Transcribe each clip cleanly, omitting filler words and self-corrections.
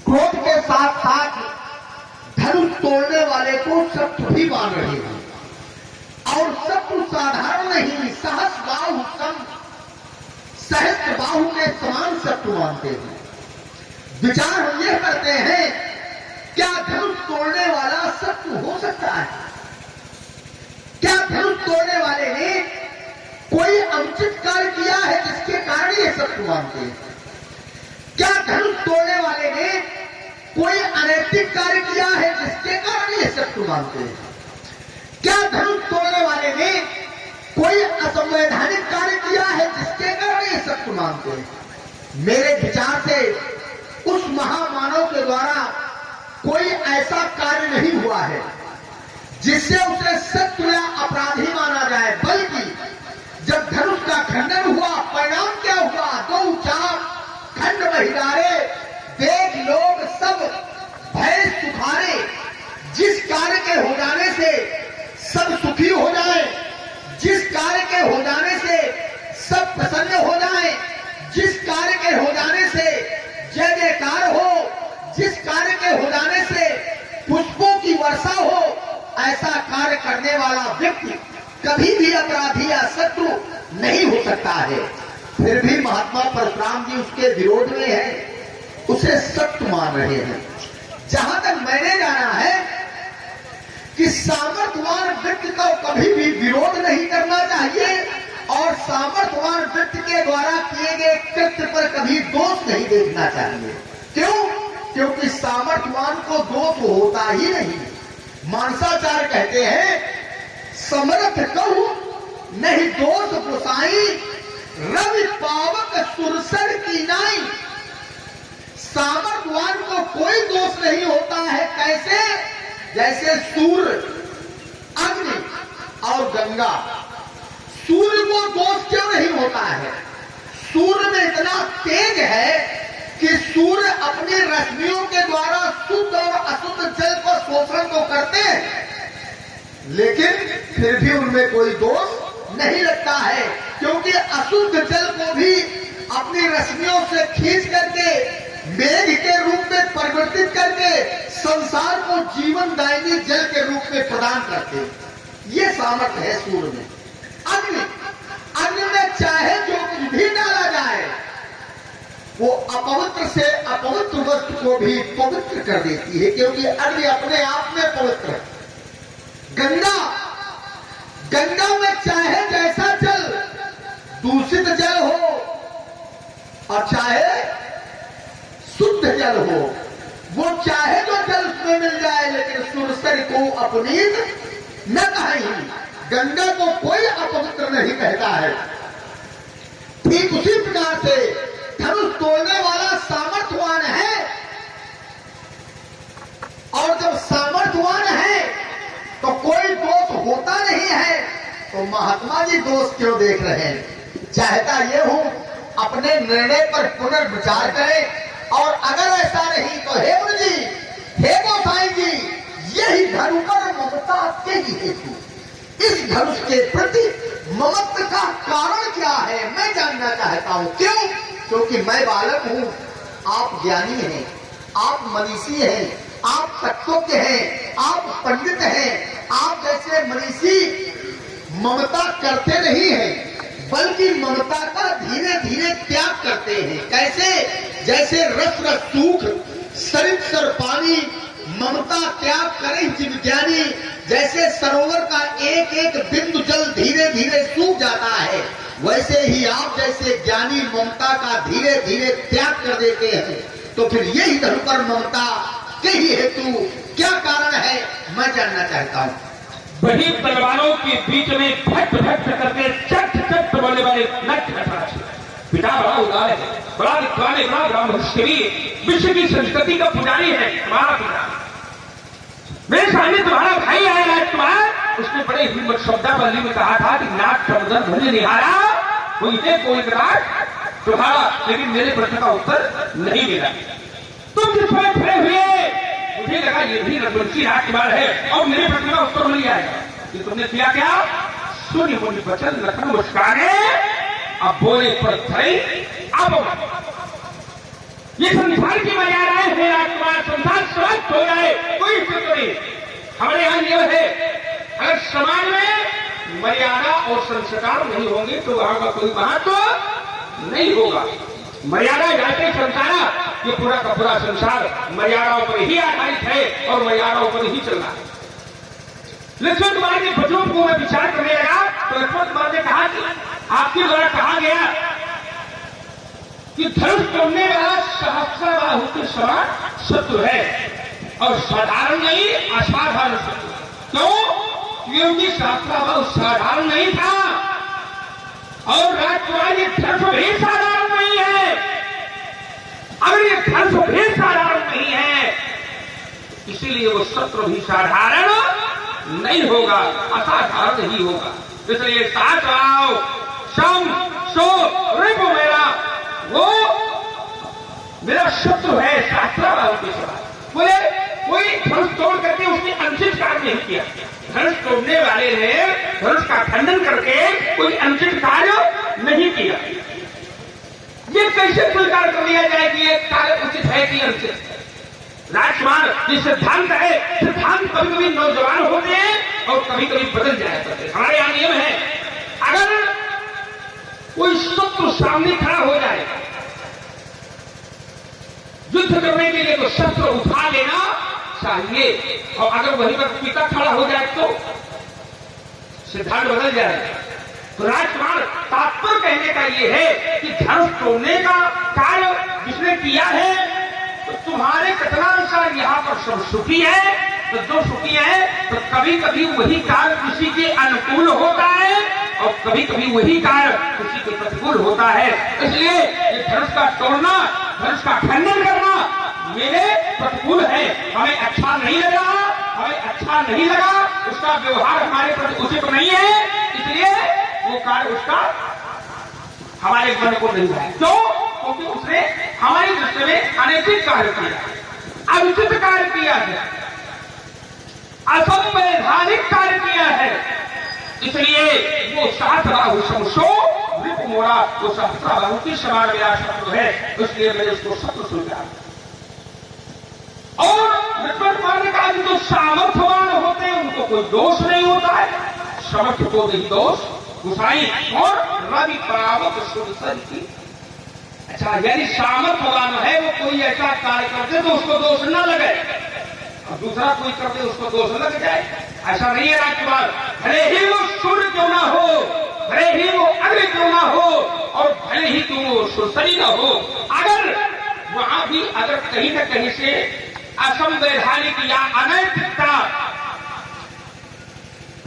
क्रोध के साथ साथ धनुष तोड़ने वाले को शत्रु भी मान रहे हैं। और शत्रु साधारण नहीं, सहस्र बाहु सम सहस्त्र बाहु के समान शत्रु मानते हैं। विचार हम यह करते हैं, क्या धनुष तोड़ने वाला शत्रु हो सकता है? क्या धनुष तोड़ने वाले ने कोई अनुचित कार्य किया है जिसके कारण ये शत्रु मानते हैं? क्या धनुष तोड़ने वाले ने कोई अनैतिक कार्य किया है जिसके कारण ये शत्रु मानते हैं? क्या धनुष तोड़ने वाले ने कोई असंवैधानिक कार्य किया है जिसके कारण ये शत्रु मानते हैं? मेरे विचार से उस महामानव के द्वारा कोई ऐसा कार्य नहीं हुआ है जिससे उसे शत्रु या अपराधी माना जाए, बल्कि जब धनुष का खंडन हुआ, परिणाम क्या हुआ? दो चाप खंड महिलारे, देख लोग सब भय सुखारे। जिस कार्य के हो जाने से सब सुखी हो जाए, जिस कार्य के हो जाने से सब प्रसन्न हो जाए, जिस कार्य के हो जाने से जय जयकार हो, जिस कार्य के हो जाने से पुष्पों की वर्षा हो, ऐसा कार्य करने वाला व्यक्ति कभी भी अपराधी या शत्रु नहीं हो सकता है। फिर भी महात्मा परशुराम जी उसके विरोध में है, उसे शत्रु मान रहे हैं। जहां तक मैंने जाना है कि सामर्थ्यवान व्यक्ति को कभी भी विरोध नहीं करना चाहिए और सामर्थ्यवान व्यक्ति के द्वारा किए गए कृत्य पर कभी दोष नहीं देखना चाहिए। क्यों? क्योंकि सामर्थ्यवान को दोष होता ही नहीं। मानसाचार्य कहते हैं, समर्थ कहूं नहीं दोष गोसाई, रवि पावक सुरसर की नाई। सामर्थ्यवान को कोई दोष नहीं होता है। कैसे? जैसे सूर्य, अग्नि और गंगा। सूर्य को दोष क्यों नहीं होता है? सूर्य में इतना तेज है कि सूर्य अपनी रश्मियों के द्वारा शुद्ध और अशुद्ध जल को शोषण तो करते हैं, लेकिन फिर भी उनमें कोई दोष नहीं लगता है, क्योंकि अशुद्ध जल को भी अपनी रश्मियों से खींच करके मेघ के रूप में परिवर्तित करके संसार को जीवनदायिनी जल के रूप में प्रदान करते। ये सामर्थ्य है सूर्य में। अग्नि में चाहे जो कुछ भी डाला जाए, वो अपवित्र से अपवित्र वस्तु को भी पवित्र कर देती है, क्योंकि अग्नि अपने आप में पवित्र है। गंगा में चाहे जैसा जल, दूषित जल हो और चाहे शुद्ध जल हो, वो चाहे जो जल उसमें मिल जाए, लेकिन सुरसर को अपनीत न कहीं। गंगा को कोई अपवित्र नहीं कहता है। ठीक उसी प्रकार से धनुष तोड़ने वाला सामर्थ्यवान है, और जब सामर्थ्यवान है तो कोई दोष होता नहीं है। तो महात्मा जी दोष क्यों देख रहे हैं? चाहता ये हूं अपने निर्णय पर पुनर्विचार करें, और अगर ऐसा नहीं तो हे गुरु जी, हे गोसाई जी, यही धनुष पर ममता के ही हेतु, इस धनुष के प्रति ममत्व का कारण क्या है मैं जानना चाहता हूं। क्यों? क्योंकि मैं बालक हूं, आप ज्ञानी हैं, आप मनीषी हैं, आप तत्वज्ञ हैं, आप पंडित हैं। आप जैसे मनीषी ममता करते नहीं हैं, बल्कि ममता का धीरे धीरे त्याग करते हैं। कैसे? जैसे रस रस सूख, सरित सर पानी, ममता त्याग करें जीव ज्ञानी। जैसे सरोवर का एक एक बिंदु जल धीरे धीरे सूख जाता है, वैसे ही आप जैसे ज्ञानी ममता का धीरे धीरे त्याग कर देते हैं। तो फिर यही धर्म पर ममता के ही हेतु क्या कारण है मैं जानना चाहता हूँ। वही तलवारों के बीच में भट भट करके चट चट बोलने वाले पिता बड़ा उदार है, बड़ा विद्वान है, बड़ा ब्रह्मश्री, विश्व की संस्कृति का पुजारी है तुम्हारा पिता। मेरे सामने तुम्हारा भाई आया राजकुमार, उसने बड़े हिम्मत शब्दावली में कहा था कि नाथ समुद्र भले निहारा उनके कोई विराट तुम्हारा, लेकिन मेरे प्रश्न का उत्तर नहीं मिला। तुम जिस पर खड़े हुए मुझे लगा ये भी रघुवंशी राजकुमार है और मेरे प्रश्न का उत्तर मिल जाएगा कि तुमने किया क्या? सुन मुनि वचन लखन मुस्काने, अब बोले पर खड़े। अब ये संसार की मर्यादा है, हे राजकुमार, संसार समाप्त हो जाए, कोई फिक्र नहीं। हमारे यहां नियम है, अगर समाज में मर्यादा और संस्कार नहीं होंगे तो वहां का कोई महत्व नहीं होगा। मर्यादा जाते संसारा, ये पूरा का पूरा संसार मर्यादाओं पर ही आधारित है और मर्यादाओं पर ही चलना है। लक्ष्मण कुमार के बच्चों को मैं विचार करने लगा तो लक्ष्मण कुमार ने कहा कि आपके द्वारा कहा गया कि धनुष तोड़ने वाला सहस्राबाहु के समान शत्रु है और साधारण नहीं, असाधारण शत्रु। क्यों? क्योंकि सहस्राबाहु साधारण नहीं था और राजकुमार ये धनुष भी साधारण नहीं है। अगर ये धनुष भी साधारण नहीं है, इसीलिए वो शत्रु भी साधारण नहीं होगा, असाधारण ही होगा। इसलिए साथ आओ, सम सो रिपु मेरा शत्रु है सहस्राबाहु के समान। बोले कोई धनुष तोड़ करके उसने अनुचित कार्य नहीं किया। धनुष तोड़ने वाले ने धनुष का खंडन करके कोई अनुचित कार्य नहीं किया। ये कैसे स्वीकार कर लिया जाए कि ये कार्य उचित है कि अनुचित? राजकुमार, ये सिद्धांत है। सिद्धांत कभी कभी नौजवान होते हैं और कभी कभी बदल जाया करते हैं। हमारे यहां नियम है, अगर कोई शत्रु सामने खड़ा हो जाए युद्ध करने के लिए, तो शस्त्र उठा लेना चाहिए। और अगर वहीं पर पिता खड़ा हो जाए तो सिद्धांत बदल जाए। तो राजकुमार, तात्पर्य कहने का यह है कि धनुष तोड़ने का कार्य जिसने किया है, तो तुम्हारे कथनानुसार यहाँ पर सब सुखी है, तो जो सुखी है तो कभी कभी वही कार्य किसी के अनुकूल होता है और कभी कभी वही कार्य किसी के प्रतिकूल होता है। इसलिए ये धनुष का तोड़ना, धनुष का खंडन करना मेरे प्रतिकूल है, हमें अच्छा नहीं लगा, हमें अच्छा नहीं लगा, उसका व्यवहार हमारे प्रति उचित नहीं है, इसलिए वो कार्य उसका हमारे मन को नहीं है। क्यों? क्योंकि उसने हमारी दृष्टि में अनैतिक कार्य किया, अनुचित कार्य किया है, असंवैधानिक कार्य किया है। इसलिए वो सहस्राबाहु समसो रिपु मोरा, वो सहस्राबाहु की समान मेरा शत्रु है, इसलिए मैंने उसको शत्रु स्वीकार। और लक्ष्मण कुमार ने कहा कि जो सामर्थ्यवान होते हैं उनको कोई दोष नहीं होता है, समर्थ को नहीं दोष गुसाई और रवि परावत सुरसर की। अच्छा, यदि सामर्थ्यवान है वो कोई ऐसा कार्य करते तो उसको दोष न लगे और दूसरा कोई करते उसको दोष लग जाए, ऐसा नहीं है राजकुमार। भले ही वो सूर्य क्यों ना हो, भले ही वो अग्नि क्यों ना हो और भले ही तुम वो सुरसरी न हो, अगर वहां भी अगर कहीं न कहीं से असंवैधानिक या अनैतिकता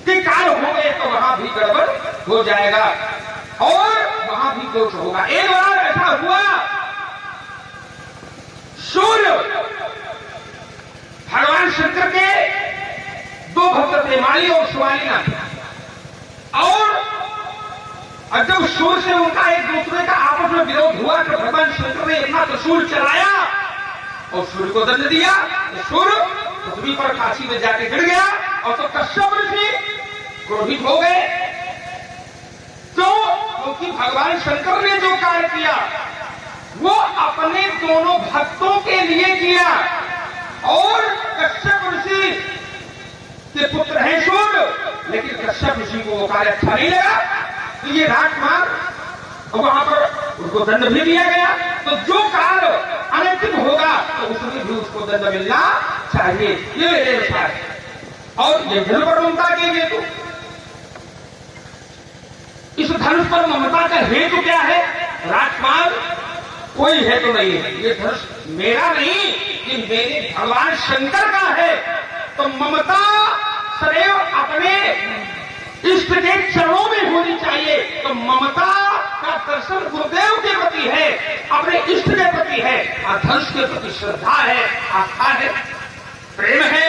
के कार्य हो गए तो वहां भी गड़बड़ हो जाएगा और वहां भी दोष होगा। एक बार ऐसा हुआ, सूर्य भगवान शंकर के दो भक्त थे, माली और शिवालिनाथ, और जब सूर्य से उनका एक दूसरे का आपस में विरोध हुआ तो भगवान शंकर ने अपना त्रिशूल चलाया और सूर्य को दंड दिया। तो सूर्य पृथ्वी पर काशी में जाके गिर गया और तो कश्यप ऋषि क्रोधित हो गए। क्योंकि भगवान शंकर ने जो कार्य किया वो अपने दोनों भक्तों के लिए किया और कश्यप ऋषि के पुत्र हैं सूर्य, लेकिन कश्यप ऋषि को वो कार्य अच्छा नहीं लगा, तो ये राजकुमार वहां पर उनको दंड भी दिया गया। तो जो कार्य अनैतिक होगा तो उसमें भी उसको दंड मिलना चाहिए, ये मेरे विचार है। और ये धनुष पर ममता के हेतु, इस धनुष पर ममता का हेतु क्या है? राजकुमार, कोई हेतु नहीं है, ये धनुष मेरा नहीं, ये मेरे भगवान शंकर का है। तो ममता सदैव अपने इष्ट के चरणों में होनी चाहिए। तो ममता का दर्शन गुरुदेव के प्रति है, अपने इष्ट के प्रति है, और धनुष के प्रति श्रद्धा है, आस्था है, प्रेम है।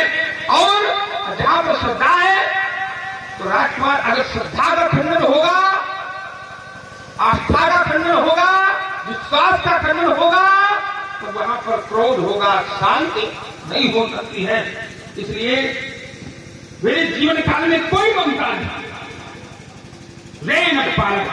और जहां पर श्रद्धा है तो राजकुमार, अगर श्रद्धा का खंडन होगा, आस्था का खंडन होगा, विश्वास का खंडन होगा, तो वहां पर क्रोध होगा, शांति नहीं हो सकती है। इसलिए मेरे जीवन काल में कोई ममता नहीं, रे मत पालन